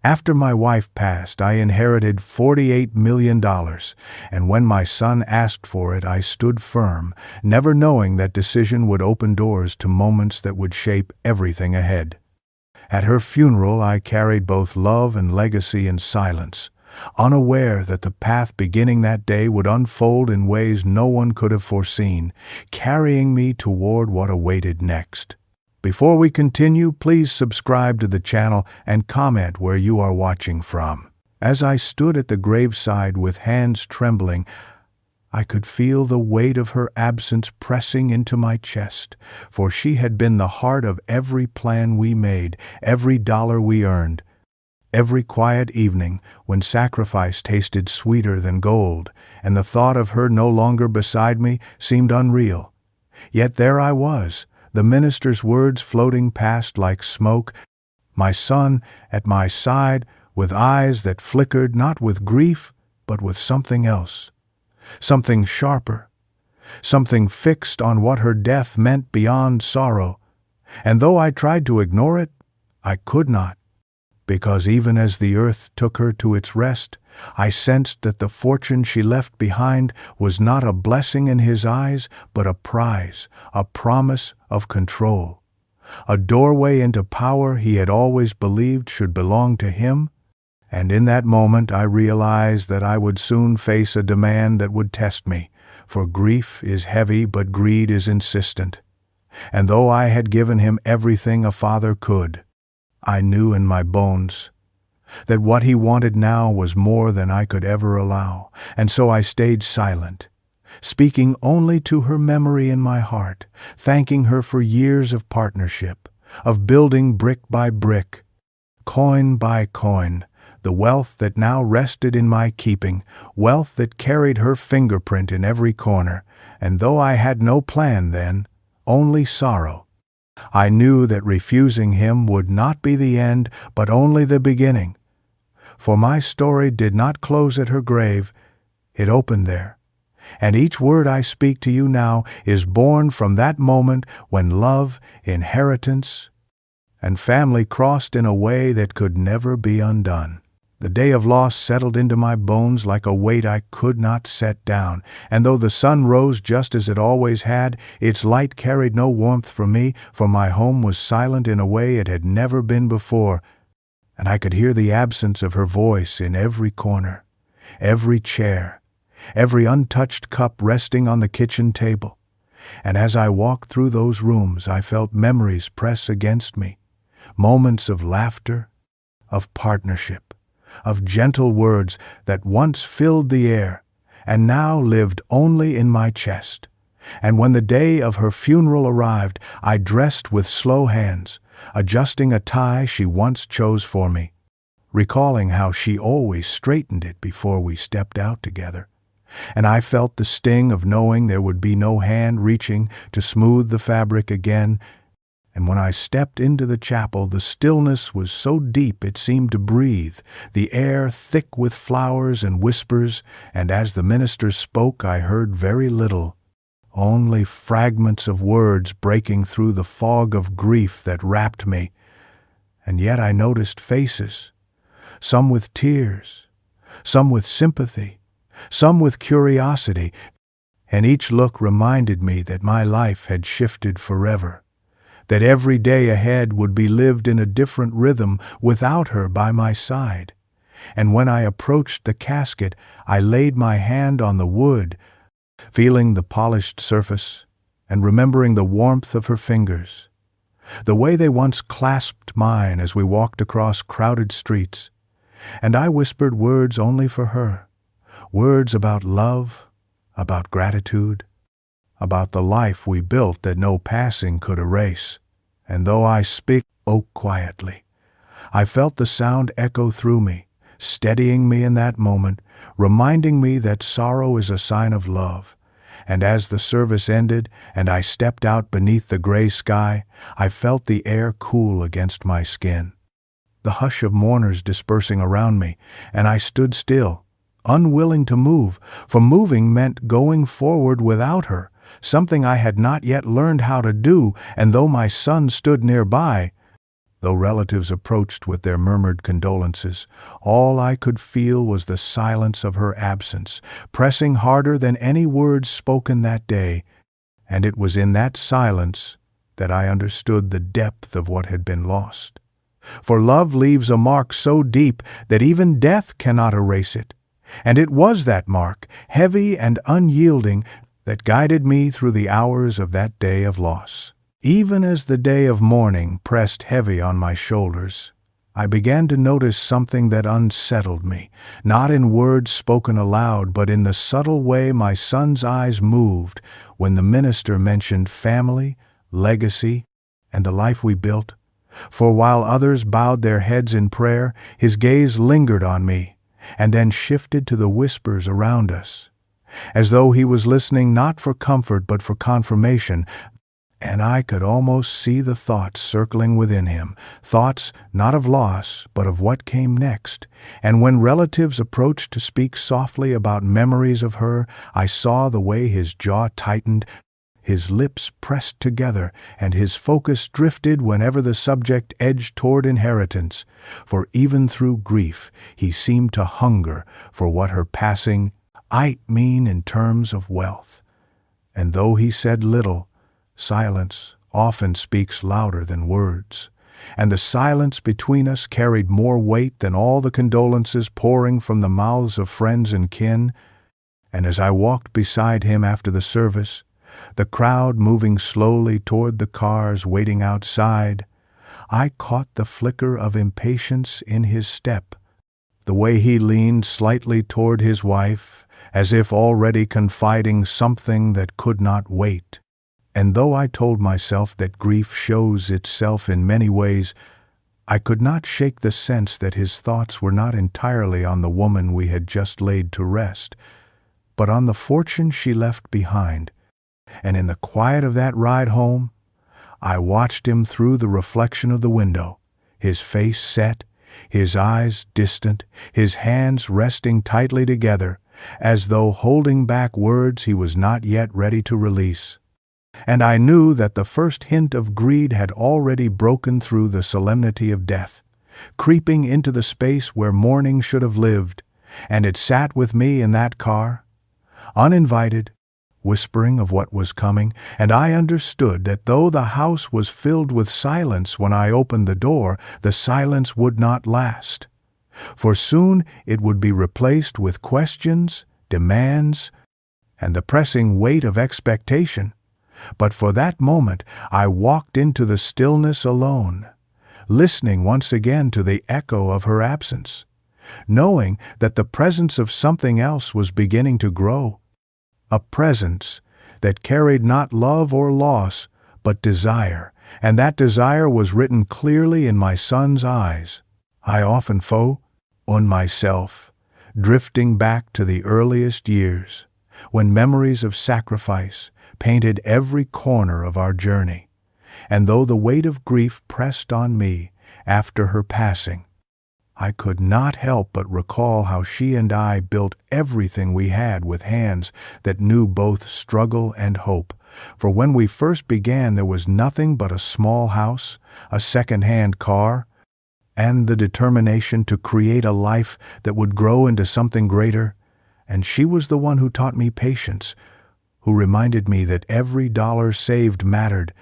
After my wife passed, I inherited $48 million, and when my son asked for it, I stood firm, never knowing that decision would open doors to moments that would shape everything ahead. At her funeral, I carried both love and legacy in silence, unaware that the path beginning that day would unfold in ways no one could have foreseen, carrying me toward what awaited next. Before we continue, please subscribe to the channel and comment where you are watching from. As I stood at the graveside with hands trembling, I could feel the weight of her absence pressing into my chest, for she had been the heart of every plan we made, every dollar we earned, every quiet evening when sacrifice tasted sweeter than gold, and the thought of her no longer beside me seemed unreal. Yet there I was, the minister's words floating past like smoke, my son at my side, with eyes that flickered not with grief, but with something else, something sharper, something fixed on what her death meant beyond sorrow. And though I tried to ignore it, I could not, because even as the earth took her to its rest, I sensed that the fortune she left behind was not a blessing in his eyes, but a prize, a promise of control, a doorway into power he had always believed should belong to him. And in that moment I realized that I would soon face a demand that would test me, for grief is heavy but greed is insistent. And though I had given him everything a father could, I knew in my bones that what he wanted now was more than I could ever allow, and so I stayed silent, speaking only to her memory in my heart, thanking her for years of partnership, of building brick by brick, coin by coin, the wealth that now rested in my keeping, wealth that carried her fingerprint in every corner. And though I had no plan then, only sorrow, I knew that refusing him would not be the end, but only the beginning. For my story did not close at her grave, it opened there. And each word I speak to you now is born from that moment when love, inheritance, and family crossed in a way that could never be undone. The day of loss settled into my bones like a weight I could not set down, and though the sun rose just as it always had, its light carried no warmth for me, for my home was silent in a way it had never been before, and I could hear the absence of her voice in every corner, every chair, every untouched cup resting on the kitchen table. And as I walked through those rooms, I felt memories press against me, moments of laughter, of partnership, of gentle words that once filled the air and now lived only in my chest. And when the day of her funeral arrived, I dressed with slow hands, adjusting a tie she once chose for me, recalling how she always straightened it before we stepped out together. And I felt the sting of knowing there would be no hand reaching to smooth the fabric again. And when I stepped into the chapel, the stillness was so deep it seemed to breathe, the air thick with flowers and whispers, and as the minister spoke I heard very little, only fragments of words breaking through the fog of grief that wrapped me. And yet I noticed faces, some with tears, some with sympathy, some with curiosity, and each look reminded me that my life had shifted forever, that every day ahead would be lived in a different rhythm without her by my side. And when I approached the casket, I laid my hand on the wood, feeling the polished surface and remembering the warmth of her fingers, the way they once clasped mine as we walked across crowded streets. And I whispered words only for her, words about love, about gratitude, about the life we built that no passing could erase. And though I spoke quietly, I felt the sound echo through me, steadying me in that moment, reminding me that sorrow is a sign of love. And as the service ended and I stepped out beneath the gray sky, I felt the air cool against my skin, the hush of mourners dispersing around me, and I stood still, unwilling to move, for moving meant going forward without her, something I had not yet learned how to do. And though my son stood nearby, Though relatives approached with their murmured condolences, all I could feel was the silence of her absence, pressing harder than any words spoken that day, and it was in that silence that I understood the depth of what had been lost. For love leaves a mark so deep that even death cannot erase it, and it was that mark, heavy and unyielding, that guided me through the hours of that day of loss. Even as the day of mourning pressed heavy on my shoulders, I began to notice something that unsettled me, not in words spoken aloud, but in the subtle way my son's eyes moved when the minister mentioned family, legacy, and the life we built. For while others bowed their heads in prayer, his gaze lingered on me, and then shifted to the whispers around us, as though he was listening not for comfort but for confirmation. And I could almost see the thoughts circling within him, thoughts not of loss, but of what came next. And when relatives approached to speak softly about memories of her, I saw the way his jaw tightened, his lips pressed together, and his focus drifted whenever the subject edged toward inheritance. For even through grief, he seemed to hunger for what her passing might mean in terms of wealth. And though he said little, silence often speaks louder than words, and the silence between us carried more weight than all the condolences pouring from the mouths of friends and kin. And as I walked beside him after the service, the crowd moving slowly toward the cars waiting outside, I caught the flicker of impatience in his step, the way he leaned slightly toward his wife, as if already confiding something that could not wait. And though I told myself that grief shows itself in many ways, I could not shake the sense that his thoughts were not entirely on the woman we had just laid to rest, but on the fortune she left behind. And in the quiet of that ride home, I watched him through the reflection of the window, his face set, his eyes distant, his hands resting tightly together, as though holding back words he was not yet ready to release. And I knew that the first hint of greed had already broken through the solemnity of death, creeping into the space where mourning should have lived, and it sat with me in that car, uninvited, whispering of what was coming, and I understood that though the house was filled with silence when I opened the door, the silence would not last. For soon it would be replaced with questions, demands, and the pressing weight of expectation. But for that moment I walked into the stillness alone, listening once again to the echo of her absence, knowing that the presence of something else was beginning to grow, a presence that carried not love or loss, but desire, and that desire was written clearly in my son's eyes. I often on myself, drifting back to the earliest years, when memories of sacrifice painted every corner of our journey, and though the weight of grief pressed on me after her passing, I could not help but recall how she and I built everything we had with hands that knew both struggle and hope. For when we first began, there was nothing but a small house, a second-hand car, and the determination to create a life that would grow into something greater. And she was the one who taught me patience, who reminded me that every dollar saved mattered,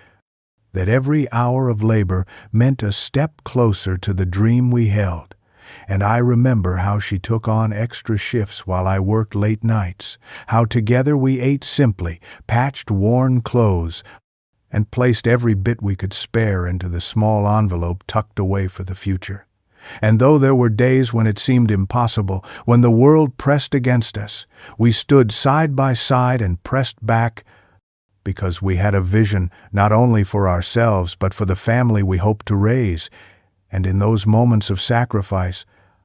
that every hour of labor meant a step closer to the dream we held. And I remember how she took on extra shifts while I worked late nights, how together we ate simply, patched worn clothes, and placed every bit we could spare into the small envelope tucked away for the future. And though there were days when it seemed impossible, when the world pressed against us, we stood side by side and pressed back because we had a vision not only for ourselves but for the family we hoped to raise. And in those moments of sacrifice,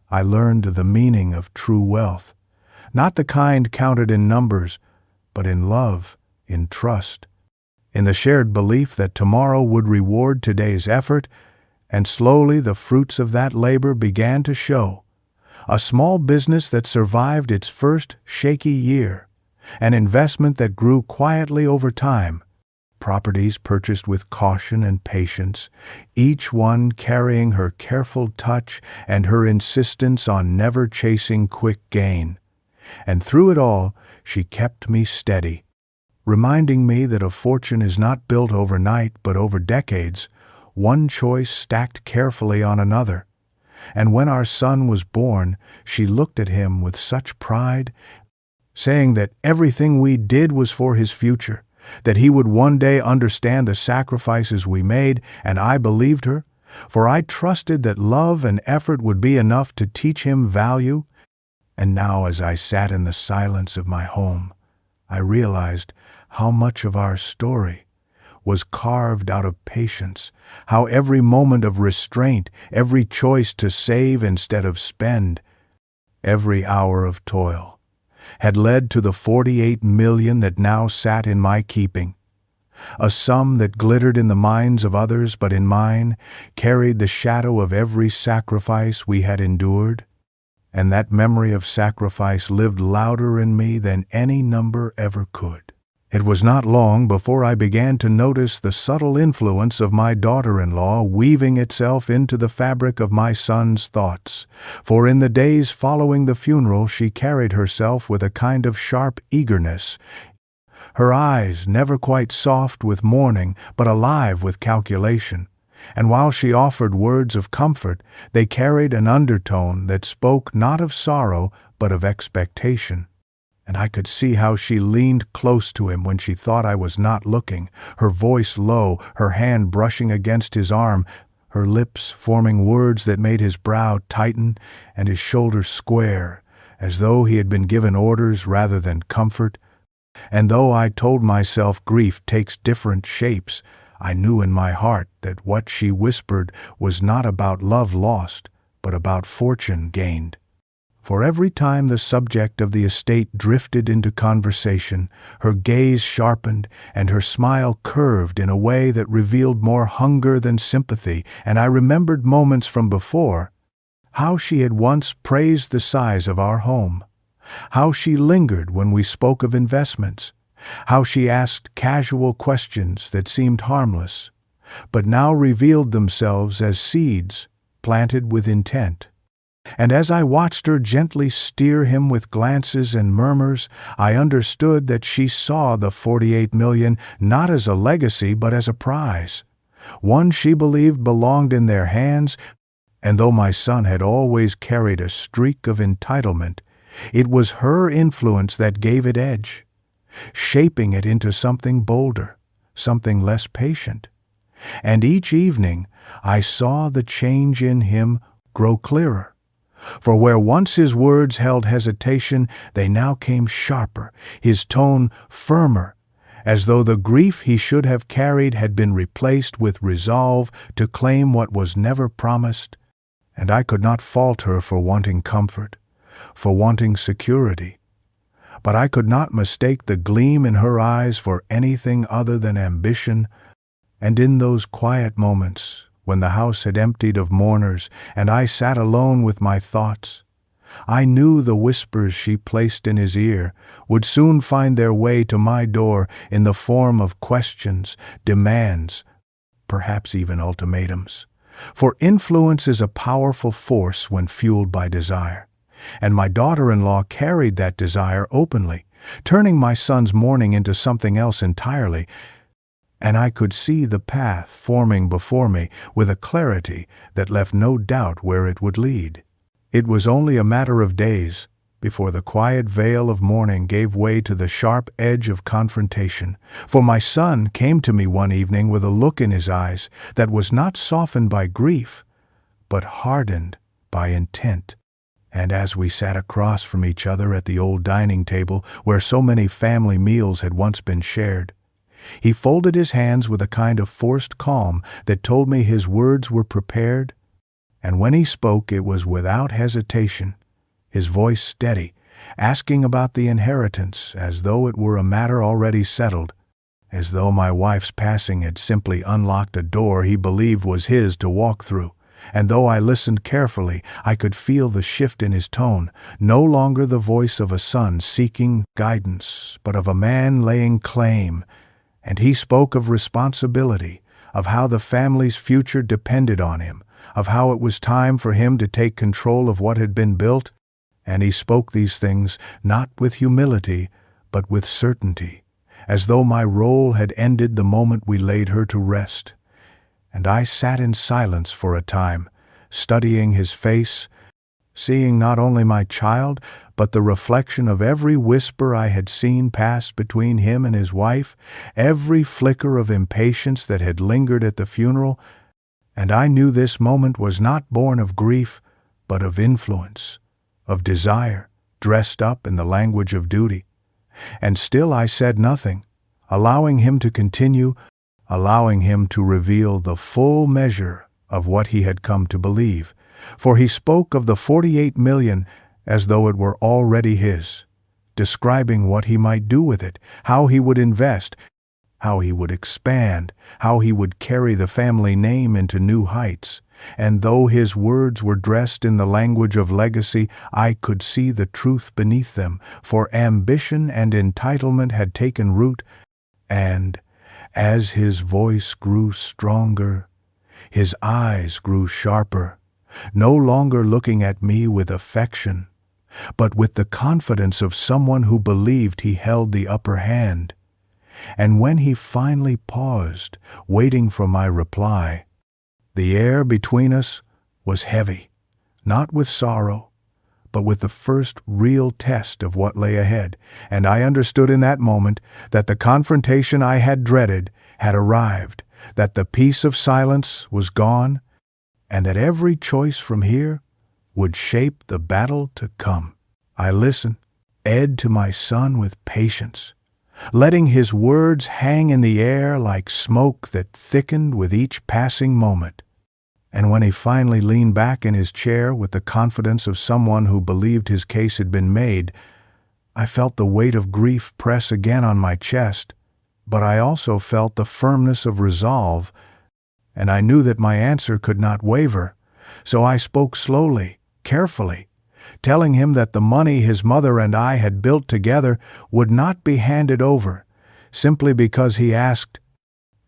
I learned the meaning of true wealth, not the kind counted in numbers, but in love, in trust, in the shared belief that tomorrow would reward today's effort. And slowly the fruits of that labor began to show. A small business that survived its first shaky year, an investment that grew quietly over time, properties purchased with caution and patience, each one carrying her careful touch and her insistence on never chasing quick gain. And through it all, she kept me steady, reminding me that a fortune is not built overnight but over decades, one choice stacked carefully on another. And when our son was born, she looked at him with such pride, saying that everything we did was for his future, that he would one day understand the sacrifices we made, and I believed her, for I trusted that love and effort would be enough to teach him value. And now, as I sat in the silence of my home, I realized how much of our story was carved out of patience, how every moment of restraint, every choice to save instead of spend, every hour of toil, had led to the 48 million that now sat in my keeping, a sum that glittered in the minds of others but in mine carried the shadow of every sacrifice we had endured, and that memory of sacrifice lived louder in me than any number ever could. It was not long before I began to notice the subtle influence of my daughter-in-law weaving itself into the fabric of my son's thoughts, for in the days following the funeral she carried herself with a kind of sharp eagerness, her eyes never quite soft with mourning but alive with calculation, and while she offered words of comfort, they carried an undertone that spoke not of sorrow but of expectation. And I could see how she leaned close to him when she thought I was not looking, her voice low, her hand brushing against his arm, her lips forming words that made his brow tighten and his shoulders square, as though he had been given orders rather than comfort. And though I told myself grief takes different shapes, I knew in my heart that what she whispered was not about love lost, but about fortune gained. For every time the subject of the estate drifted into conversation, her gaze sharpened and her smile curved in a way that revealed more hunger than sympathy, and I remembered moments from before, how she had once praised the size of our home, how she lingered when we spoke of investments, how she asked casual questions that seemed harmless, but now revealed themselves as seeds planted with intent. And as I watched her gently steer him with glances and murmurs, I understood that she saw the 48 million not as a legacy but as a prize, one she believed belonged in their hands, and though my son had always carried a streak of entitlement, it was her influence that gave it edge, shaping it into something bolder, something less patient. And each evening I saw the change in him grow clearer. For where once his words held hesitation, they now came sharper, his tone firmer, as though the grief he should have carried had been replaced with resolve to claim what was never promised. And I could not fault her for wanting comfort, for wanting security. But I could not mistake the gleam in her eyes for anything other than ambition, and in those quiet moments, when the house had emptied of mourners and I sat alone with my thoughts, I knew the whispers she placed in his ear would soon find their way to my door in the form of questions, demands, perhaps even ultimatums. For influence is a powerful force when fueled by desire, and my daughter-in-law carried that desire openly, turning my son's mourning into something else entirely, and I could see the path forming before me with a clarity that left no doubt where it would lead. It was only a matter of days before the quiet veil of mourning gave way to the sharp edge of confrontation, for my son came to me one evening with a look in his eyes that was not softened by grief, but hardened by intent. And as we sat across from each other at the old dining table where so many family meals had once been shared, he folded his hands with a kind of forced calm that told me his words were prepared, and when he spoke it was without hesitation, his voice steady, asking about the inheritance as though it were a matter already settled, as though my wife's passing had simply unlocked a door he believed was his to walk through. And though I listened carefully, I could feel the shift in his tone, no longer the voice of a son seeking guidance, but of a man laying claim. And he spoke of responsibility, of how the family's future depended on him, of how it was time for him to take control of what had been built. And he spoke these things not with humility, but with certainty, as though my role had ended the moment we laid her to rest. And I sat in silence for a time, studying his face, seeing not only my child, but the reflection of every whisper I had seen pass between him and his wife, every flicker of impatience that had lingered at the funeral. And I knew this moment was not born of grief, but of influence, of desire, dressed up in the language of duty. And still I said nothing, allowing him to continue, allowing him to reveal the full measure of what he had come to believe. For he spoke of the 48 million as though it were already his, describing what he might do with it, how he would invest, how he would expand, how he would carry the family name into new heights. And though his words were dressed in the language of legacy, I could see the truth beneath them, for ambition and entitlement had taken root, and as his voice grew stronger, his eyes grew sharper, no longer looking at me with affection, but with the confidence of someone who believed he held the upper hand. And when he finally paused, waiting for my reply, the air between us was heavy, not with sorrow, but with the first real test of what lay ahead, and I understood in that moment that the confrontation I had dreaded had arrived, that the peace of silence was gone, and that every choice from here would shape the battle to come. I listened, Ed, to my son with patience, letting his words hang in the air like smoke that thickened with each passing moment. And when he finally leaned back in his chair with the confidence of someone who believed his case had been made, I felt the weight of grief press again on my chest, but I also felt the firmness of resolve, and I knew that my answer could not waver. So I spoke slowly, carefully, telling him that the money his mother and I had built together would not be handed over, simply because he asked.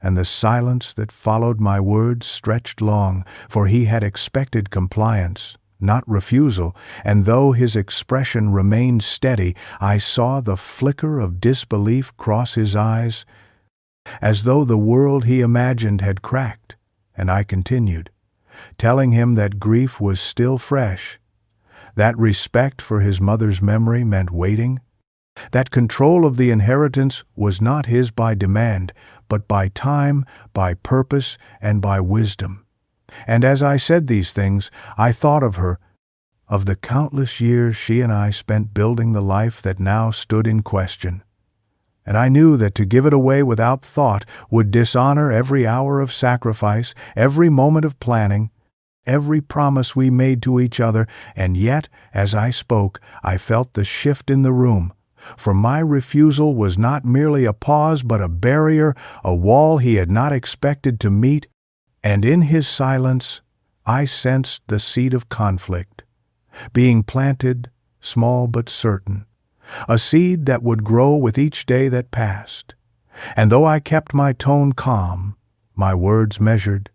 And the silence that followed my words stretched long, for he had expected compliance, not refusal, and though his expression remained steady, I saw the flicker of disbelief cross his eyes, as though the world he imagined had cracked. And I continued, telling him that grief was still fresh, that respect for his mother's memory meant waiting, that control of the inheritance was not his by demand, but by time, by purpose, and by wisdom. And as I said these things, I thought of her, of the countless years she and I spent building the life that now stood in question. And I knew that to give it away without thought would dishonor every hour of sacrifice, every moment of planning, every promise we made to each other. And yet, as I spoke, I felt the shift in the room, for my refusal was not merely a pause but a barrier, a wall he had not expected to meet, and in his silence I sensed the seed of conflict, being planted, small but certain, a seed that would grow with each day that passed. And though I kept my tone calm, my words measured,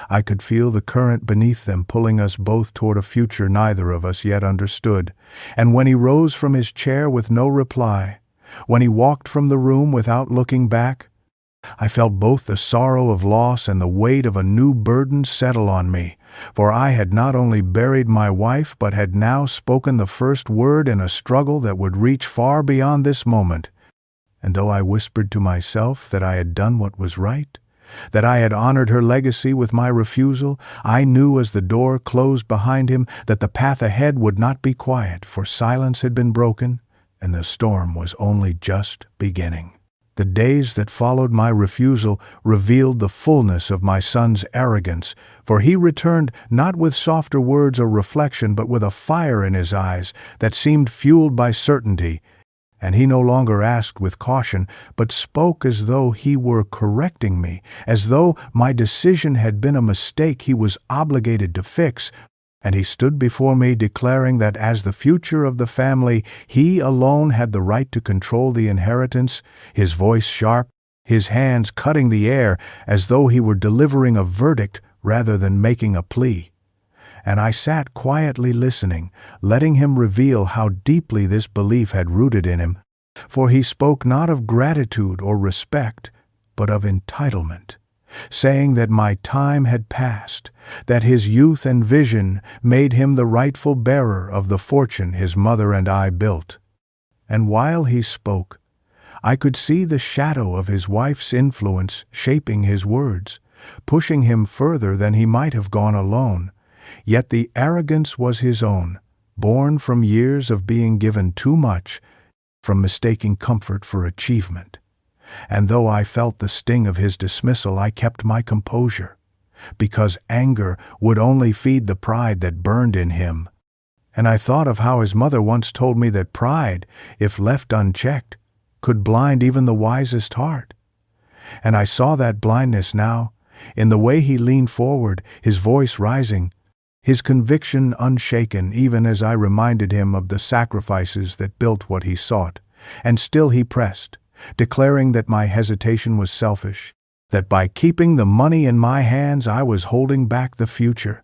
I could feel the current beneath them pulling us both toward a future neither of us yet understood. And when he rose from his chair with no reply, when he walked from the room without looking back, I felt both the sorrow of loss and the weight of a new burden settle on me, for I had not only buried my wife but had now spoken the first word in a struggle that would reach far beyond this moment. And though I whispered to myself that I had done what was right, that I had honored her legacy with my refusal, I knew as the door closed behind him that the path ahead would not be quiet, for silence had been broken and the storm was only just beginning. The days that followed my refusal revealed the fullness of my son's arrogance, for he returned not with softer words or reflection, but with a fire in his eyes that seemed fueled by certainty. And he no longer asked with caution, but spoke as though he were correcting me, as though my decision had been a mistake he was obligated to fix. And he stood before me declaring that as the future of the family, he alone had the right to control the inheritance, his voice sharp, his hands cutting the air as though he were delivering a verdict rather than making a plea. And I sat quietly listening, letting him reveal how deeply this belief had rooted in him, for he spoke not of gratitude or respect, but of entitlement, saying that my time had passed, that his youth and vision made him the rightful bearer of the fortune his mother and I built. And while he spoke, I could see the shadow of his wife's influence shaping his words, pushing him further than he might have gone alone. Yet the arrogance was his own, born from years of being given too much, from mistaking comfort for achievement. And though I felt the sting of his dismissal, I kept my composure, because anger would only feed the pride that burned in him. And I thought of how his mother once told me that pride, if left unchecked, could blind even the wisest heart. And I saw that blindness now, in the way he leaned forward, his voice rising, his conviction unshaken even as I reminded him of the sacrifices that built what he sought. And still he pressed, declaring that my hesitation was selfish, that by keeping the money in my hands I was holding back the future.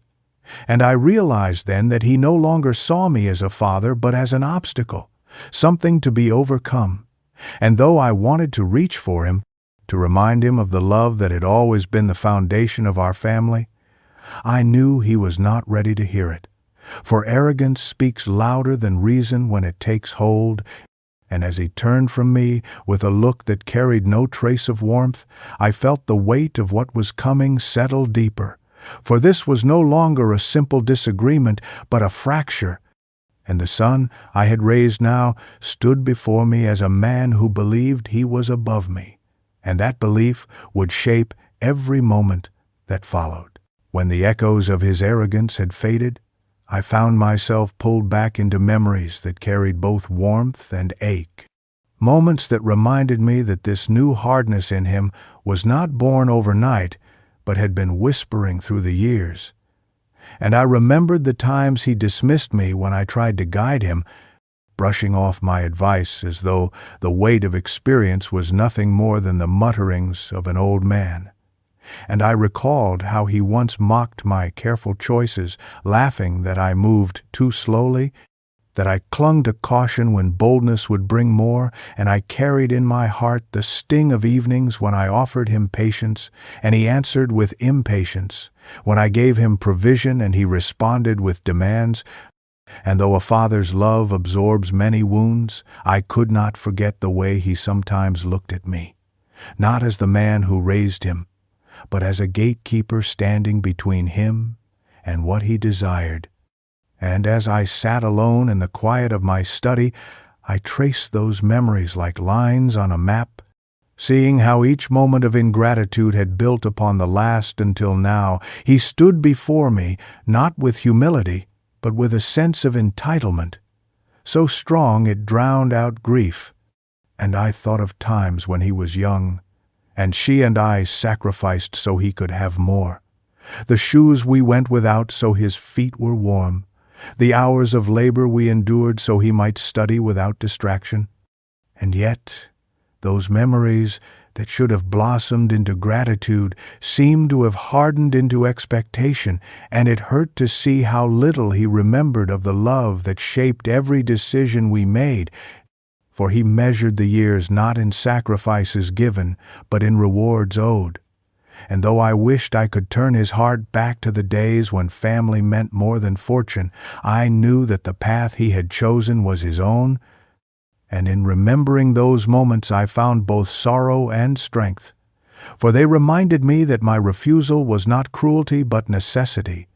And I realized then that he no longer saw me as a father but as an obstacle, something to be overcome. And though I wanted to reach for him, to remind him of the love that had always been the foundation of our family, I knew he was not ready to hear it. For arrogance speaks louder than reason when it takes hold, and as he turned from me with a look that carried no trace of warmth, I felt the weight of what was coming settle deeper. For this was no longer a simple disagreement, but a fracture. And the son I had raised now stood before me as a man who believed he was above me, and that belief would shape every moment that followed. When the echoes of his arrogance had faded, I found myself pulled back into memories that carried both warmth and ache. Moments that reminded me that this new hardness in him was not born overnight, but had been whispering through the years. And I remembered the times he dismissed me when I tried to guide him, brushing off my advice as though the weight of experience was nothing more than the mutterings of an old man. And I recalled how he once mocked my careful choices, laughing that I moved too slowly, that I clung to caution when boldness would bring more, and I carried in my heart the sting of evenings when I offered him patience, and he answered with impatience, when I gave him provision and he responded with demands. And though a father's love absorbs many wounds, I could not forget the way he sometimes looked at me, not as the man who raised him, but as a gatekeeper standing between him and what he desired. And as I sat alone in the quiet of my study, I traced those memories like lines on a map, seeing how each moment of ingratitude had built upon the last until now he stood before me, not with humility, but with a sense of entitlement, so strong it drowned out grief. And I thought of times when he was young, and she and I sacrificed so he could have more. The shoes we went without so his feet were warm. The hours of labor we endured so he might study without distraction. And yet, those memories that should have blossomed into gratitude seemed to have hardened into expectation, and it hurt to see how little he remembered of the love that shaped every decision we made. For he measured the years not in sacrifices given, but in rewards owed. And though I wished I could turn his heart back to the days when family meant more than fortune, I knew that the path he had chosen was his own, and in remembering those moments I found both sorrow and strength, for they reminded me that my refusal was not cruelty but necessity,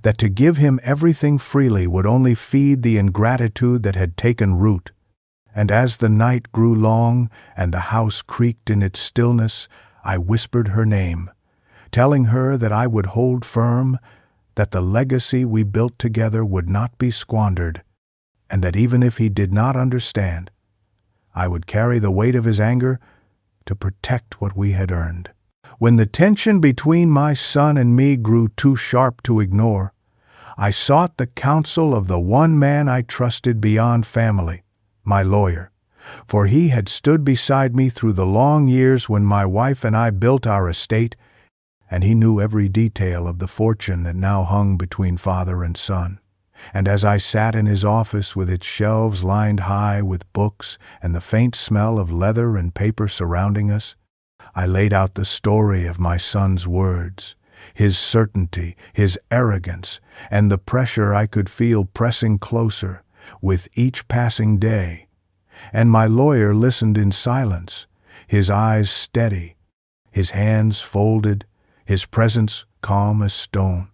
that to give him everything freely would only feed the ingratitude that had taken root. And as the night grew long and the house creaked in its stillness, I whispered her name, telling her that I would hold firm, that the legacy we built together would not be squandered, and that even if he did not understand, I would carry the weight of his anger to protect what we had earned. When the tension between my son and me grew too sharp to ignore, I sought the counsel of the one man I trusted beyond family, my lawyer, for he had stood beside me through the long years when my wife and I built our estate, and he knew every detail of the fortune that now hung between father and son. And as I sat in his office with its shelves lined high with books and the faint smell of leather and paper surrounding us, I laid out the story of my son's words, his certainty, his arrogance, and the pressure I could feel pressing closer with each passing day. And my lawyer listened in silence, his eyes steady, his hands folded, his presence calm as stone.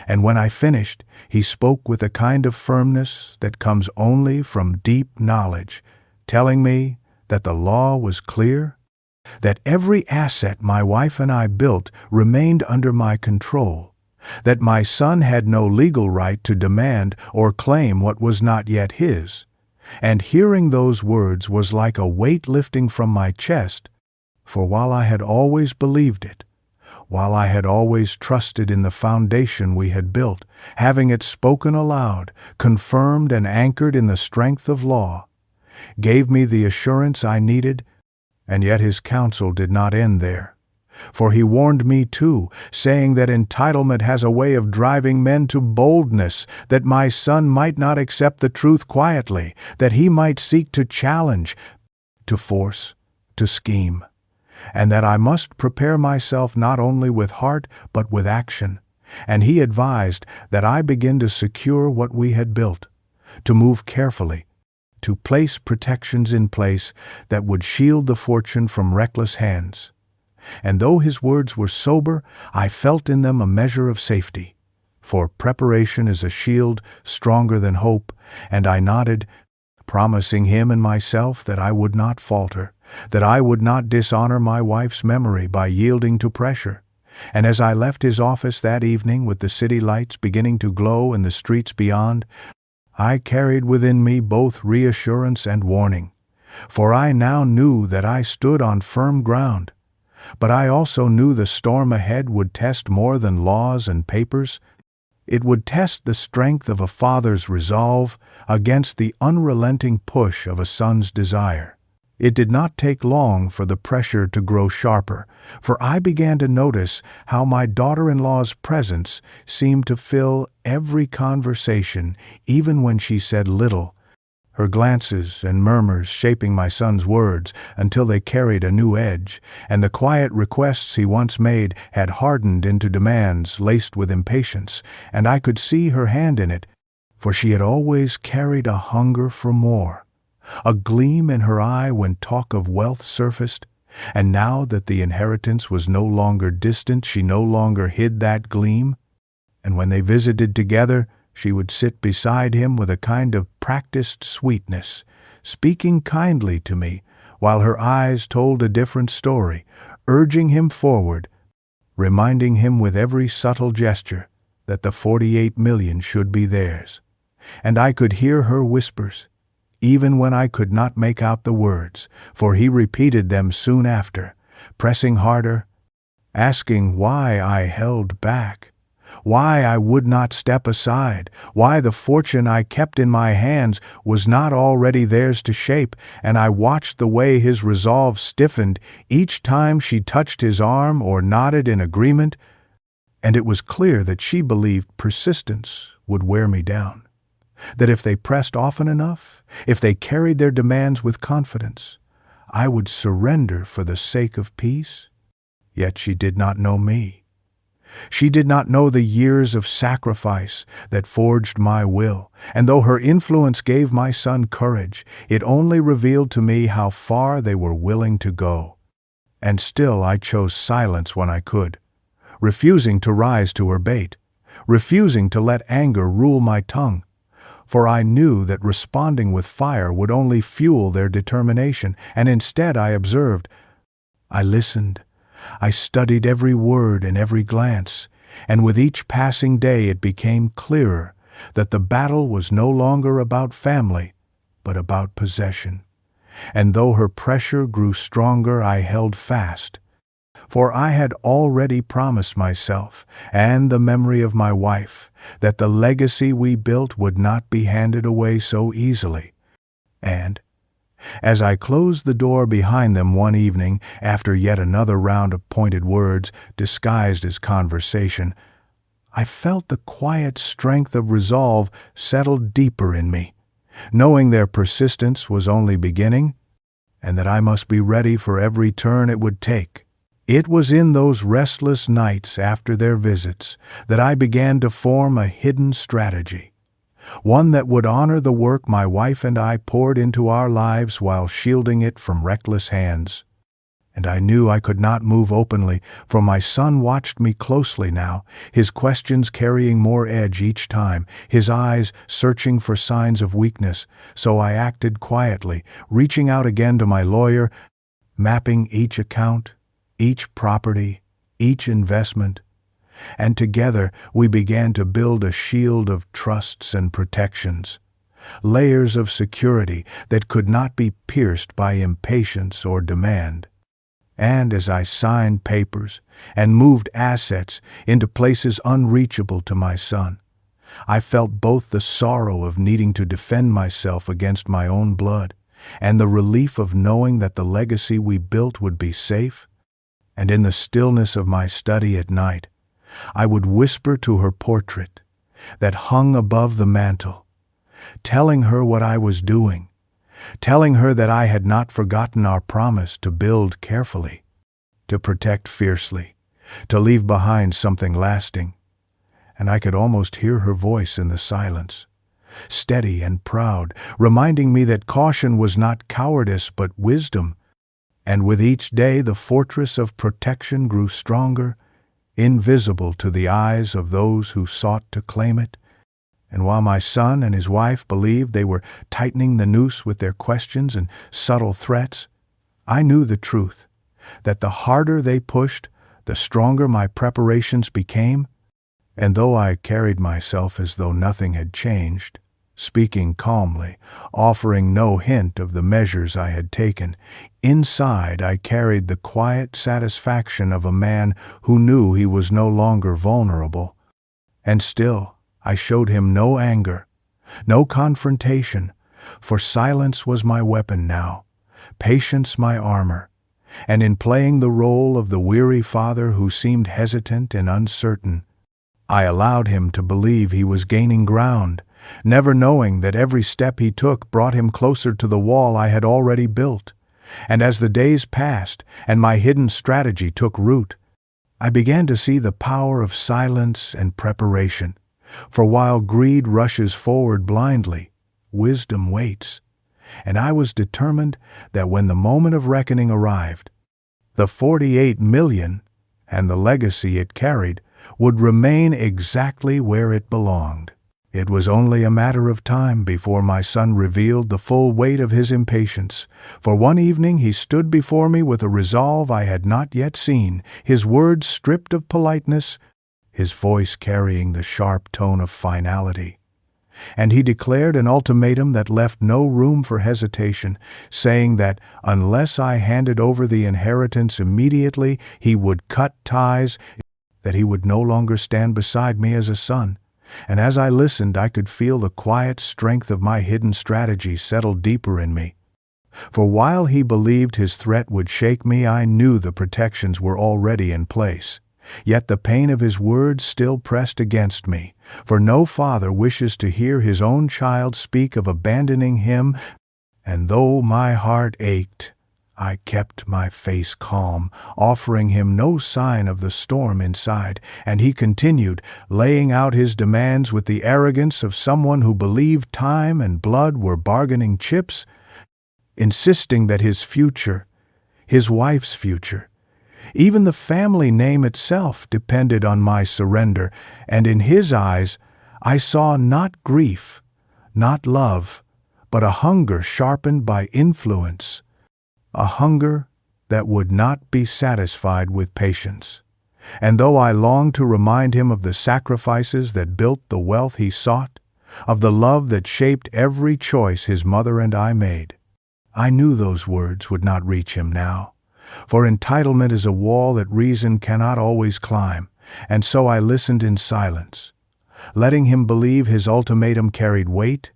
And when I finished, he spoke with a kind of firmness that comes only from deep knowledge, telling me that the law was clear, that every asset my wife and I built remained under my control, that my son had no legal right to demand or claim what was not yet his. And hearing those words was like a weight lifting from my chest, for while I had always believed it, while I had always trusted in the foundation we had built, having it spoken aloud, confirmed and anchored in the strength of law, gave me the assurance I needed, and yet his counsel did not end there. For he warned me too, saying that entitlement has a way of driving men to boldness, that my son might not accept the truth quietly, that he might seek to challenge, to force, to scheme, and that I must prepare myself not only with heart but with action. And he advised that I begin to secure what we had built, to move carefully, to place protections in place that would shield the fortune from reckless hands. And though his words were sober, I felt in them a measure of safety. For preparation is a shield stronger than hope, and I nodded, promising him and myself that I would not falter, that I would not dishonor my wife's memory by yielding to pressure. And as I left his office that evening with the city lights beginning to glow in the streets beyond, I carried within me both reassurance and warning, for I now knew that I stood on firm ground. But I also knew the storm ahead would test more than laws and papers. It would test the strength of a father's resolve against the unrelenting push of a son's desire. It did not take long for the pressure to grow sharper, for I began to notice how my daughter-in-law's presence seemed to fill every conversation, even when she said little, her glances and murmurs shaping my son's words until they carried a new edge, and the quiet requests he once made had hardened into demands laced with impatience, and I could see her hand in it, for she had always carried a hunger for more, a gleam in her eye when talk of wealth surfaced, and now that the inheritance was no longer distant, she no longer hid that gleam, and when they visited together, she would sit beside him with a kind of practiced sweetness, speaking kindly to me, while her eyes told a different story, urging him forward, reminding him with every subtle gesture that the 48 million should be theirs. And I could hear her whispers, even when I could not make out the words, for he repeated them soon after, pressing harder, asking why I held back, why I would not step aside, why the fortune I kept in my hands was not already theirs to shape, and I watched the way his resolve stiffened each time she touched his arm or nodded in agreement, and it was clear that she believed persistence would wear me down, that if they pressed often enough, if they carried their demands with confidence, I would surrender for the sake of peace. Yet she did not know me. She did not know the years of sacrifice that forged my will, and though her influence gave my son courage, it only revealed to me how far they were willing to go. And still I chose silence when I could, refusing to rise to her bait, refusing to let anger rule my tongue, for I knew that responding with fire would only fuel their determination, and instead I observed, I listened, I studied every word and every glance, and with each passing day it became clearer that the battle was no longer about family, but about possession. And though her pressure grew stronger, I held fast, for I had already promised myself and the memory of my wife that the legacy we built would not be handed away so easily. And As I closed the door behind them one evening, after yet another round of pointed words disguised as conversation, I felt the quiet strength of resolve settle deeper in me, knowing their persistence was only beginning, and that I must be ready for every turn it would take. It was in those restless nights after their visits that I began to form a hidden strategy, one that would honor the work my wife and I poured into our lives while shielding it from reckless hands. And I knew I could not move openly, for my son watched me closely now, his questions carrying more edge each time, his eyes searching for signs of weakness. So I acted quietly, reaching out again to my lawyer, mapping each account, each property, each investment, and together we began to build a shield of trusts and protections, layers of security that could not be pierced by impatience or demand. And as I signed papers and moved assets into places unreachable to my son, I felt both the sorrow of needing to defend myself against my own blood and the relief of knowing that the legacy we built would be safe. And in the stillness of my study at night, I would whisper to her portrait that hung above the mantel, telling her what I was doing, telling her that I had not forgotten our promise to build carefully, to protect fiercely, to leave behind something lasting. And I could almost hear her voice in the silence, steady and proud, reminding me that caution was not cowardice but wisdom. And with each day the fortress of protection grew stronger, invisible to the eyes of those who sought to claim it. And while my son and his wife believed they were tightening the noose with their questions and subtle threats, I knew the truth, that the harder they pushed, the stronger my preparations became. And though I carried myself as though nothing had changed, speaking calmly, offering no hint of the measures I had taken, inside I carried the quiet satisfaction of a man who knew he was no longer vulnerable. And still, I showed him no anger, no confrontation, for silence was my weapon now, patience my armor, and in playing the role of the weary father who seemed hesitant and uncertain, I allowed him to believe he was gaining ground, never knowing that every step he took brought him closer to the wall I had already built. And as the days passed and my hidden strategy took root, I began to see the power of silence and preparation. For while greed rushes forward blindly, wisdom waits. And I was determined that when the moment of reckoning arrived, the 48 million and the legacy it carried would remain exactly where it belonged. It was only a matter of time before my son revealed the full weight of his impatience, for one evening he stood before me with a resolve I had not yet seen, his words stripped of politeness, his voice carrying the sharp tone of finality. And he declared an ultimatum that left no room for hesitation, saying that unless I handed over the inheritance immediately, he would cut ties, that he would no longer stand beside me as a son. And as I listened, I could feel the quiet strength of my hidden strategy settle deeper in me. For while he believed his threat would shake me, I knew the protections were already in place. Yet the pain of his words still pressed against me, for no father wishes to hear his own child speak of abandoning him, and though my heart ached, I kept my face calm, offering him no sign of the storm inside, and he continued, laying out his demands with the arrogance of someone who believed time and blood were bargaining chips, insisting that his future, his wife's future, even the family name itself depended on my surrender, and in his eyes I saw not grief, not love, but a hunger sharpened by influence, a hunger that would not be satisfied with patience. And though I longed to remind him of the sacrifices that built the wealth he sought, of the love that shaped every choice his mother and I made, I knew those words would not reach him now. For entitlement is a wall that reason cannot always climb, and so I listened in silence, letting him believe his ultimatum carried weight,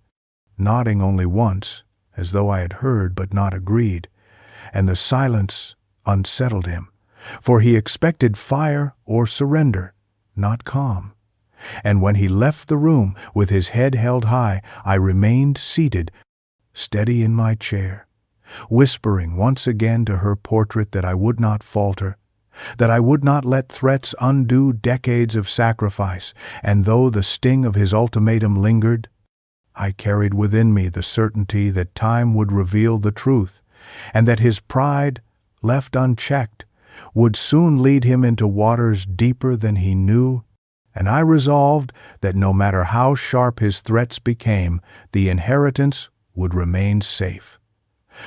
nodding only once, as though I had heard but not agreed, and the silence unsettled him, for he expected fire or surrender, not calm. And when he left the room with his head held high, I remained seated, steady in my chair, whispering once again to her portrait that I would not falter, that I would not let threats undo decades of sacrifice, and though the sting of his ultimatum lingered, I carried within me the certainty that time would reveal the truth, and that his pride, left unchecked, would soon lead him into waters deeper than he knew, and I resolved that no matter how sharp his threats became, the inheritance would remain safe.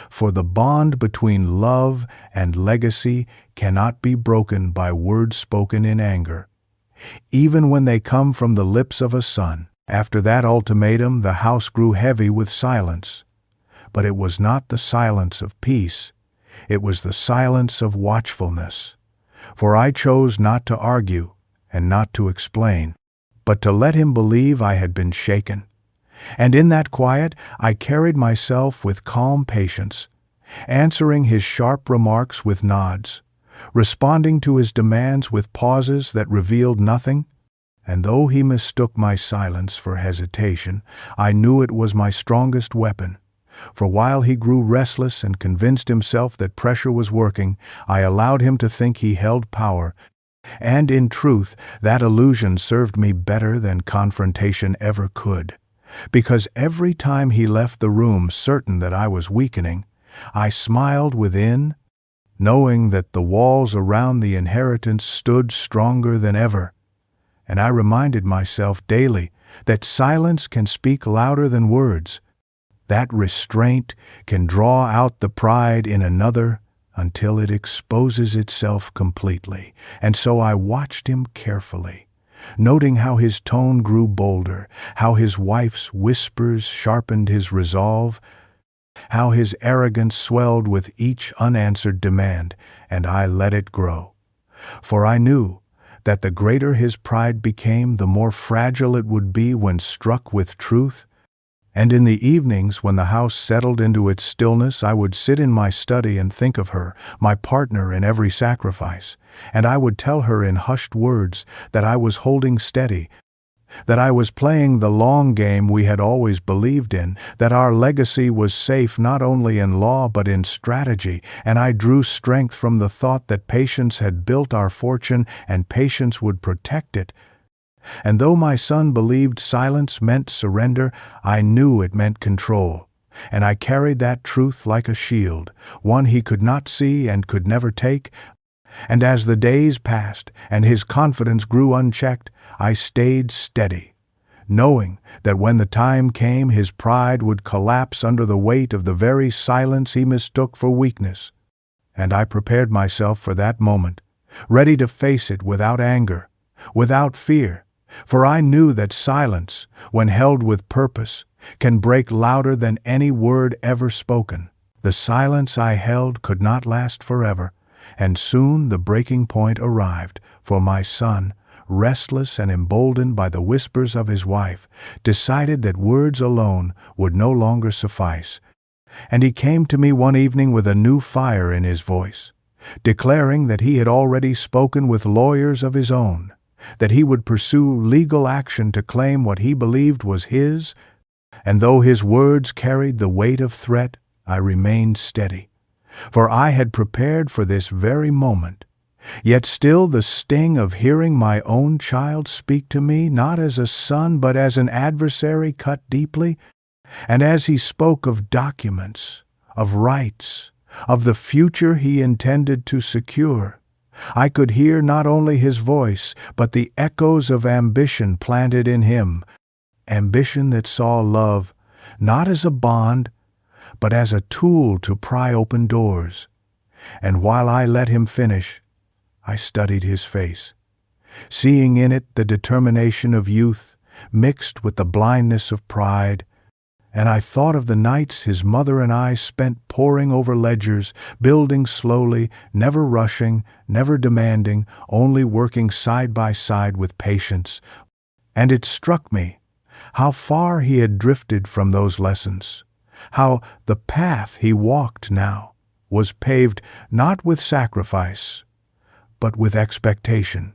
For the bond between love and legacy cannot be broken by words spoken in anger, even when they come from the lips of a son. After that ultimatum, the house grew heavy with silence. But it was not the silence of peace, it was the silence of watchfulness. For I chose not to argue and not to explain, but to let him believe I had been shaken. And in that quiet, I carried myself with calm patience, answering his sharp remarks with nods, responding to his demands with pauses that revealed nothing. And though he mistook my silence for hesitation, I knew it was my strongest weapon. For while he grew restless and convinced himself that pressure was working, I allowed him to think he held power. And in truth, that illusion served me better than confrontation ever could. Because every time he left the room certain that I was weakening, I smiled within, knowing that the walls around the inheritance stood stronger than ever. And I reminded myself daily that silence can speak louder than words, that restraint can draw out the pride in another until it exposes itself completely. And so I watched him carefully, noting how his tone grew bolder, how his wife's whispers sharpened his resolve, how his arrogance swelled with each unanswered demand, and I let it grow. For I knew that the greater his pride became, the more fragile it would be when struck with truth. And in the evenings, when the house settled into its stillness, I would sit in my study and think of her, my partner in every sacrifice, and I would tell her in hushed words that I was holding steady, that I was playing the long game we had always believed in, that our legacy was safe not only in law but in strategy, and I drew strength from the thought that patience had built our fortune and patience would protect it. And though my son believed silence meant surrender, I knew it meant control, and I carried that truth like a shield, one he could not see and could never take. And as the days passed and his confidence grew unchecked, I stayed steady, knowing that when the time came his pride would collapse under the weight of the very silence he mistook for weakness. And I prepared myself for that moment, ready to face it without anger, without fear, for I knew that silence, when held with purpose, can break louder than any word ever spoken. The silence I held could not last forever, and soon the breaking point arrived, for my son, restless and emboldened by the whispers of his wife, decided that words alone would no longer suffice. And he came to me one evening with a new fire in his voice, declaring that he had already spoken with lawyers of his own, that he would pursue legal action to claim what he believed was his. And though his words carried the weight of threat, I remained steady, for I had prepared for this very moment. Yet still the sting of hearing my own child speak to me, not as a son but as an adversary, cut deeply. And as he spoke of documents, of rights, of the future he intended to secure, I could hear not only his voice, but the echoes of ambition planted in him, ambition that saw love not as a bond, but as a tool to pry open doors. And while I let him finish, I studied his face, seeing in it the determination of youth mixed with the blindness of pride. And I thought of the nights his mother and I spent poring over ledgers, building slowly, never rushing, never demanding, only working side by side with patience. And it struck me how far he had drifted from those lessons, how the path he walked now was paved not with sacrifice, but with expectation.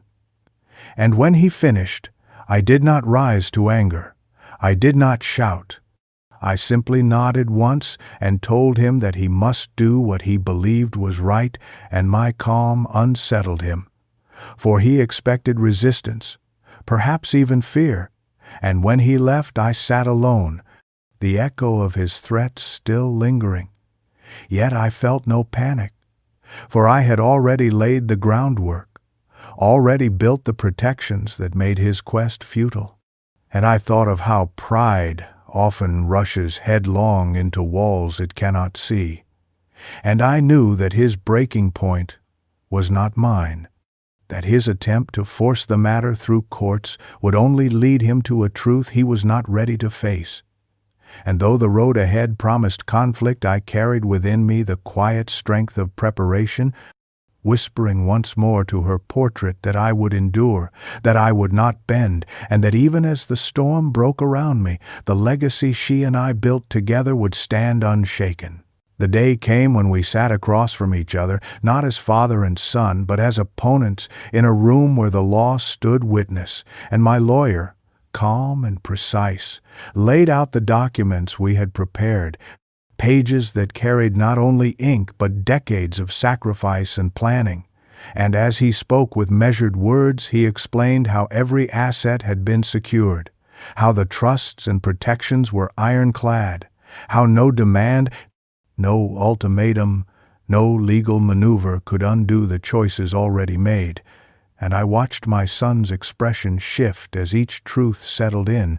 And when he finished, I did not rise to anger. I did not shout. I simply nodded once and told him that he must do what he believed was right, and my calm unsettled him. For he expected resistance, perhaps even fear, and when he left I sat alone, the echo of his threats still lingering. Yet I felt no panic, for I had already laid the groundwork, already built the protections that made his quest futile. And I thought of how pride often rushes headlong into walls it cannot see, and I knew that his breaking point was not mine, that his attempt to force the matter through courts would only lead him to a truth he was not ready to face. And though the road ahead promised conflict, I carried within me the quiet strength of preparation, whispering once more to her portrait that I would endure, that I would not bend, and that even as the storm broke around me, the legacy she and I built together would stand unshaken. The day came when we sat across from each other, not as father and son, but as opponents, in a room where the law stood witness, and my lawyer, calm and precise, laid out the documents we had prepared, pages that carried not only ink but decades of sacrifice and planning. And as he spoke with measured words, he explained how every asset had been secured, how the trusts and protections were ironclad, how no demand, no ultimatum, no legal maneuver could undo the choices already made. And I watched my son's expression shift as each truth settled in,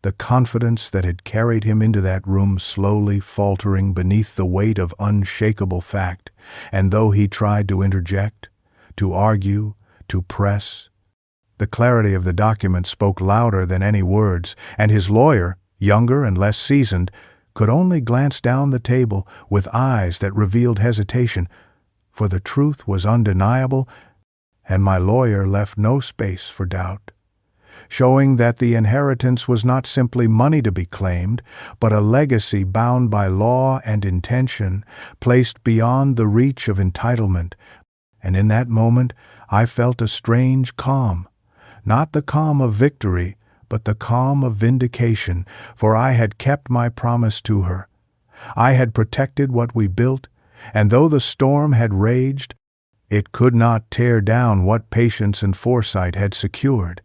the confidence that had carried him into that room slowly faltering beneath the weight of unshakable fact. And though he tried to interject, to argue, to press, the clarity of the document spoke louder than any words, and his lawyer, younger and less seasoned, could only glance down the table with eyes that revealed hesitation, for the truth was undeniable, and my lawyer left no space for doubt, showing that the inheritance was not simply money to be claimed, but a legacy bound by law and intention, placed beyond the reach of entitlement. And in that moment I felt a strange calm, not the calm of victory, but the calm of vindication, for I had kept my promise to her. I had protected what we built, and though the storm had raged, it could not tear down what patience and foresight had secured.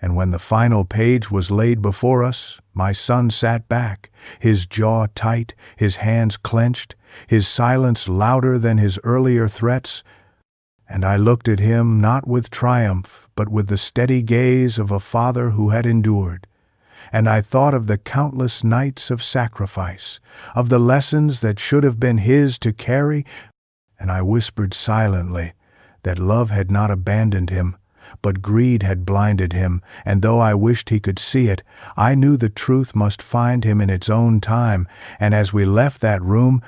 And when the final page was laid before us, my son sat back, his jaw tight, his hands clenched, his silence louder than his earlier threats, and I looked at him not with triumph, but with the steady gaze of a father who had endured. And I thought of the countless nights of sacrifice, of the lessons that should have been his to carry, and I whispered silently that love had not abandoned him, but greed had blinded him, and though I wished he could see it, I knew the truth must find him in its own time. And as we left that room,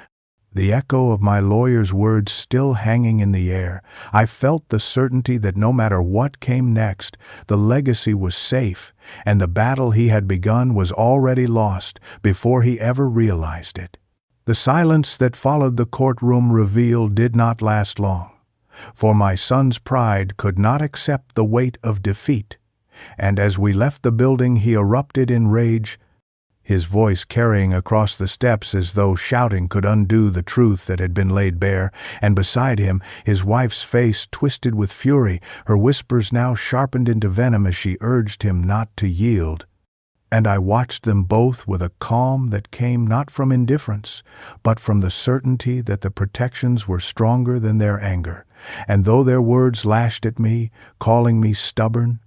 the echo of my lawyer's words still hanging in the air, I felt the certainty that no matter what came next, the legacy was safe, and the battle he had begun was already lost before he ever realized it. The silence that followed the courtroom reveal did not last long, for my son's pride could not accept the weight of defeat, and as we left the building he erupted in rage, his voice carrying across the steps as though shouting could undo the truth that had been laid bare, and beside him, his wife's face twisted with fury, her whispers now sharpened into venom as she urged him not to yield. And I watched them both with a calm that came not from indifference, but from the certainty that the protections were stronger than their anger. And though their words lashed at me, calling me stubborn,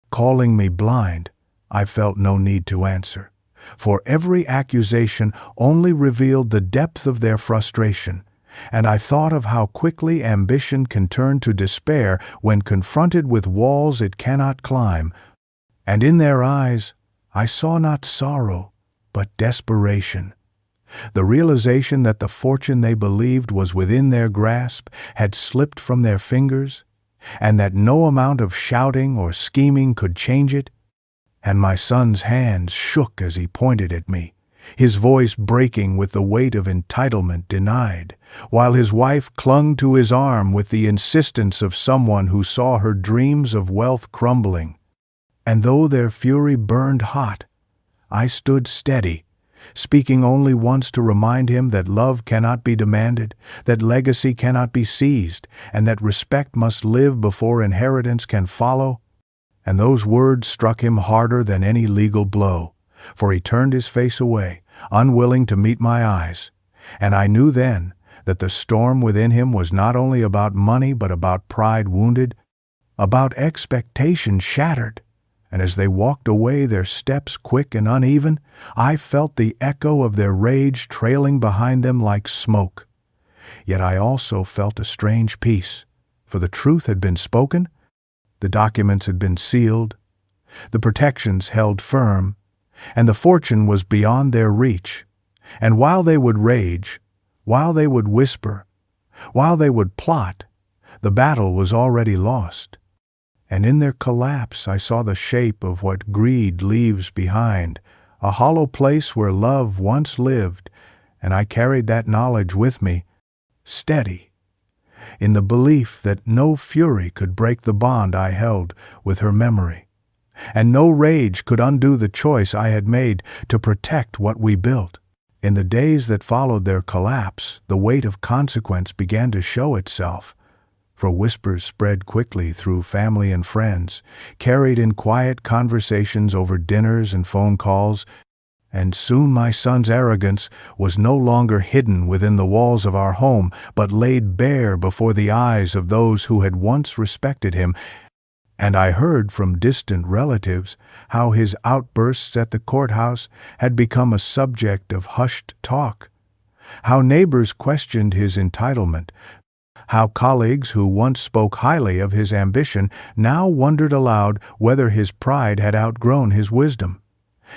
calling me blind, I felt no need to answer. For every accusation only revealed the depth of their frustration, and I thought of how quickly ambition can turn to despair when confronted with walls it cannot climb, and in their eyes I saw not sorrow, but desperation. The realization that the fortune they believed was within their grasp had slipped from their fingers, and that no amount of shouting or scheming could change it. And my son's hands shook as he pointed at me, his voice breaking with the weight of entitlement denied, while his wife clung to his arm with the insistence of someone who saw her dreams of wealth crumbling. And though their fury burned hot, I stood steady, speaking only once to remind him that love cannot be demanded, that legacy cannot be seized, and that respect must live before inheritance can follow. And those words struck him harder than any legal blow, for he turned his face away, unwilling to meet my eyes. And I knew then that the storm within him was not only about money but about pride wounded, about expectation shattered. And as they walked away, their steps quick and uneven, I felt the echo of their rage trailing behind them like smoke. Yet I also felt a strange peace, for the truth had been spoken, the documents had been sealed, the protections held firm, and the fortune was beyond their reach. And while they would rage, while they would whisper, while they would plot, the battle was already lost. And in their collapse I saw the shape of what greed leaves behind, a hollow place where love once lived, and I carried that knowledge with me, steady, in the belief that no fury could break the bond I held with her memory, and no rage could undo the choice I had made to protect what we built. In the days that followed their collapse, the weight of consequence began to show itself, for whispers spread quickly through family and friends, carried in quiet conversations over dinners and phone calls, and soon my son's arrogance was no longer hidden within the walls of our home, but laid bare before the eyes of those who had once respected him. And I heard from distant relatives how his outbursts at the courthouse had become a subject of hushed talk, how neighbors questioned his entitlement, how colleagues who once spoke highly of his ambition now wondered aloud whether his pride had outgrown his wisdom.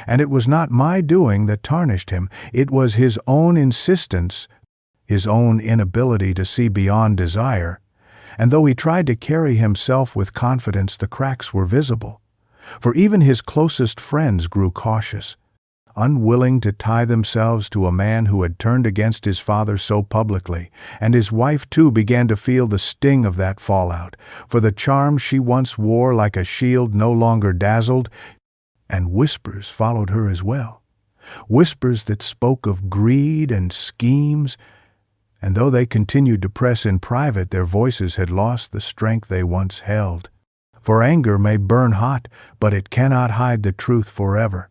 And it was not my doing that tarnished him, it was his own insistence, his own inability to see beyond desire. And though he tried to carry himself with confidence, the cracks were visible. For even his closest friends grew cautious, unwilling to tie themselves to a man who had turned against his father so publicly, and his wife too began to feel the sting of that fallout, for the charm she once wore like a shield no longer dazzled, and whispers followed her as well, whispers that spoke of greed and schemes, and though they continued to press in private, their voices had lost the strength they once held. For anger may burn hot, but it cannot hide the truth forever.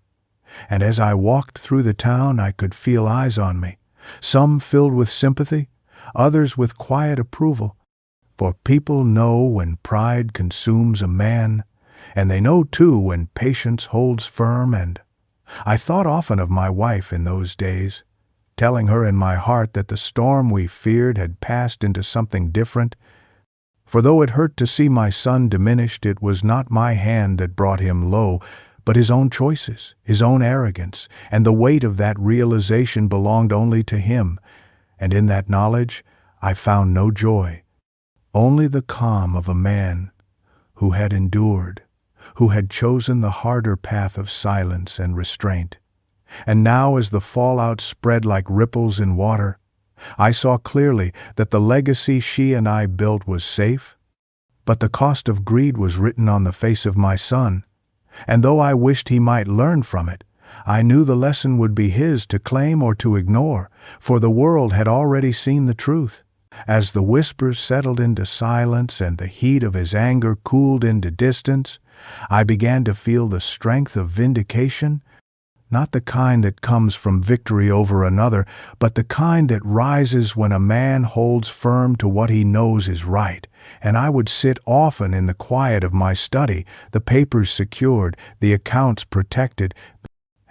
And as I walked through the town, I could feel eyes on me, some filled with sympathy, others with quiet approval. For people know when pride consumes a man, and they know too when patience holds firm. And I thought often of my wife in those days, telling her in my heart that the storm we feared had passed into something different. For though it hurt to see my son diminished, it was not my hand that brought him low, but his own choices, his own arrogance, and the weight of that realization belonged only to him. And in that knowledge I found no joy, only the calm of a man who had endured, who had chosen the harder path of silence and restraint. And now, as the fallout spread like ripples in water, I saw clearly that the legacy she and I built was safe, but the cost of greed was written on the face of my son. And though I wished he might learn from it, I knew the lesson would be his to claim or to ignore, for the world had already seen the truth. As the whispers settled into silence and the heat of his anger cooled into distance, I began to feel the strength of vindication, not the kind that comes from victory over another, but the kind that rises when a man holds firm to what he knows is right. And I would sit often in the quiet of my study, the papers secured, the accounts protected,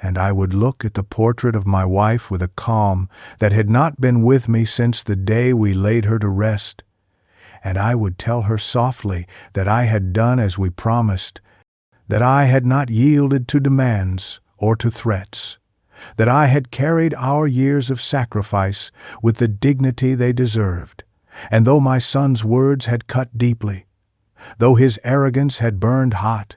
and I would look at the portrait of my wife with a calm that had not been with me since the day we laid her to rest. And I would tell her softly that I had done as we promised, that I had not yielded to demands or to threats, that I had carried our years of sacrifice with the dignity they deserved. And though my son's words had cut deeply, though his arrogance had burned hot,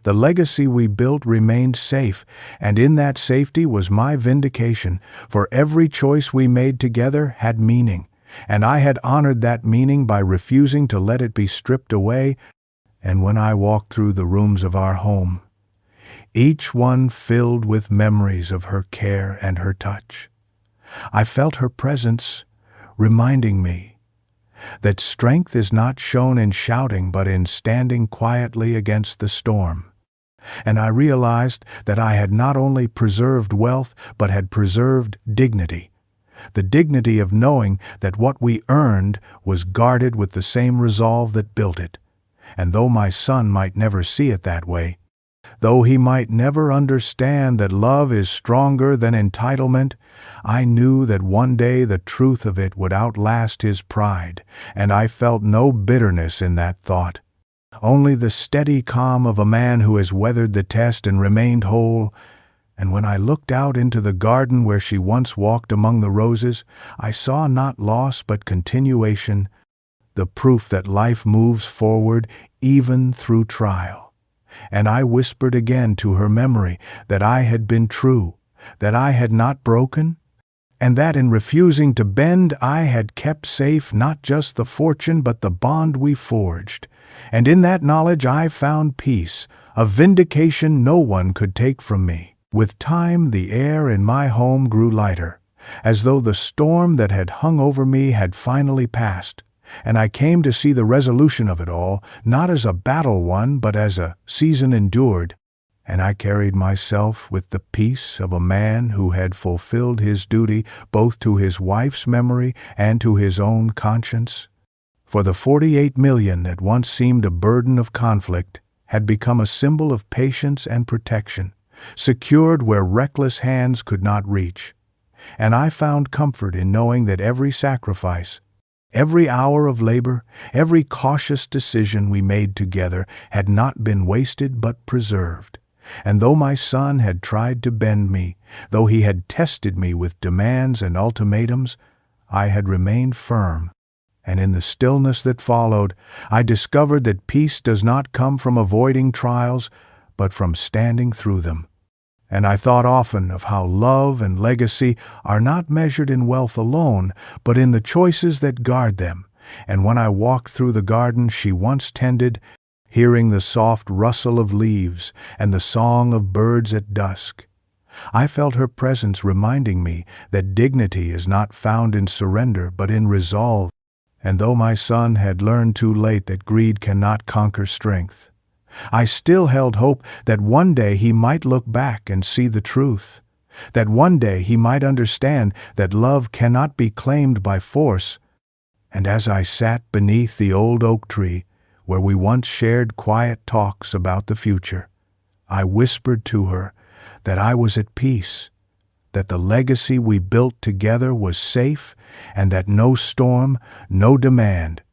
The legacy we built remained safe, and in that safety was my vindication, for every choice we made together had meaning, and I had honored that meaning by refusing to let it be stripped away. And when I walked through the rooms of our home, each one filled with memories of her care and her touch, I felt her presence reminding me that strength is not shown in shouting but in standing quietly against the storm. And I realized that I had not only preserved wealth but had preserved dignity, the dignity of knowing that what we earned was guarded with the same resolve that built it. And though my son might never see it that way, though he might never understand that love is stronger than entitlement, I knew that one day the truth of it would outlast his pride, and I felt no bitterness in that thought. Only the steady calm of a man who has weathered the test and remained whole. And when I looked out into the garden where she once walked among the roses, I saw not loss but continuation, the proof that life moves forward even through trial. And I whispered again to her memory that I had been true, that I had not broken, and that in refusing to bend I had kept safe not just the fortune but the bond we forged. And in that knowledge I found peace, a vindication no one could take from me. With time the air in my home grew lighter, as though the storm that had hung over me had finally passed, and I came to see the resolution of it all, not as a battle won, but as a season endured. And I carried myself with the peace of a man who had fulfilled his duty both to his wife's memory and to his own conscience. For the 48 million that once seemed a burden of conflict had become a symbol of patience and protection, secured where reckless hands could not reach. And I found comfort in knowing that every sacrifice, every hour of labor, every cautious decision we made together had not been wasted but preserved. And though my son had tried to bend me, though he had tested me with demands and ultimatums, I had remained firm. And in the stillness that followed, I discovered that peace does not come from avoiding trials, but from standing through them. And I thought often of how love and legacy are not measured in wealth alone, but in the choices that guard them. And when I walked through the garden she once tended, hearing the soft rustle of leaves and the song of birds at dusk, I felt her presence reminding me that dignity is not found in surrender but in resolve. And though my son had learned too late that greed cannot conquer strength, I still held hope that one day he might look back and see the truth, that one day he might understand that love cannot be claimed by force. And as I sat beneath the old oak tree, where we once shared quiet talks about the future, I whispered to her that I was at peace, that the legacy we built together was safe, and that no storm, no demand,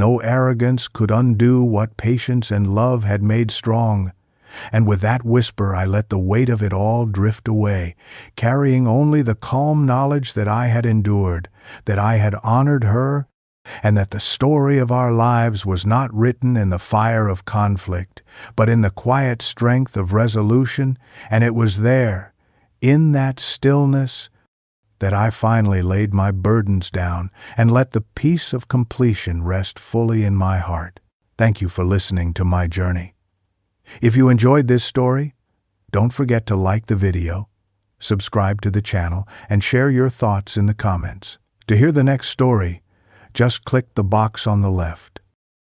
no arrogance could undo what patience and love had made strong. And with that whisper I let the weight of it all drift away, carrying only the calm knowledge that I had endured, that I had honored her, and that the story of our lives was not written in the fire of conflict, but in the quiet strength of resolution. And it was there, in that stillness, that I finally laid my burdens down and let the peace of completion rest fully in my heart. Thank you for listening to my journey. If you enjoyed this story, don't forget to like the video, subscribe to the channel, and share your thoughts in the comments. To hear the next story, just click the box on the left.